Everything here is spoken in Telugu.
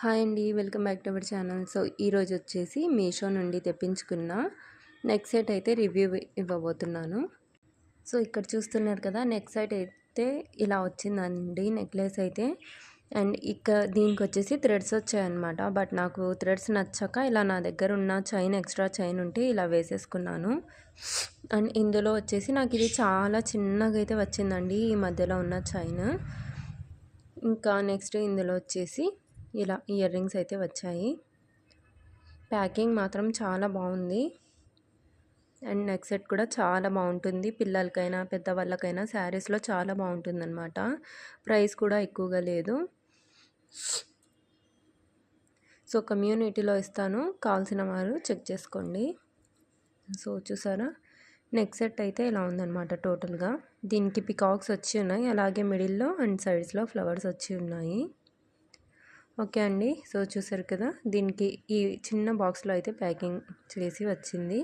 హాయ్ అండి. Welcome back to our channel. So, ఈరోజు వచ్చేసి మీషో నుండి తెప్పించుకున్న నెక్ సెట్ అయితే రివ్యూ ఇవ్వబోతున్నాను. సో, ఇక్కడ చూస్తున్నారు కదా, నెక్ సెట్ అయితే ఇలా వచ్చిందండి నెక్లెస్ అయితే. అండ్ దీనికి వచ్చేసి థ్రెడ్స్ వచ్చాయన్నమాట. బట్ నాకు థ్రెడ్స్ నచ్చక ఇలా నా దగ్గర ఉన్న ఎక్స్ట్రా చైన్ ఉంటే ఇలా వేసేసుకున్నాను. అండ్ ఇందులో వచ్చేసి నాకు ఇది చాలా చిన్నగా అయితే వచ్చిందండి, ఈ మధ్యలో ఉన్న చైన్. ఇంకా నెక్స్ట్ ఇందులో వచ్చేసి ఇలా ఇయర్ రింగ్స్ అయితే వచ్చాయి. ప్యాకింగ్ మాత్రం చాలా బాగుంది. అండ్ నెక్ సెట్ కూడా చాలా బాగుంటుంది. పిల్లలకైనా పెద్దవాళ్ళకైనా శారీస్లో చాలా బాగుంటుందన్నమాట. ప్రైస్ కూడా ఎక్కువగా లేదు. సో, కమ్యూనిటీలో ఇస్తాను, కావాల్సిన వారు చెక్ చేసుకోండి. సో, చూసారా, నెక్ సెట్ అయితే ఇలా ఉందన్నమాట టోటల్గా. దీనికి పికాక్స్ వచ్చి ఉన్నాయి, అలాగే మిడిల్లో అండ్ సైడ్స్లో ఫ్లవర్స్ వచ్చి ఉన్నాయి. ఓకే అండి. సో, చూసారు కదా, దీనికి ఈ చిన్న బాక్స్లో అయితే ప్యాకింగ్ చేసి వచ్చింది.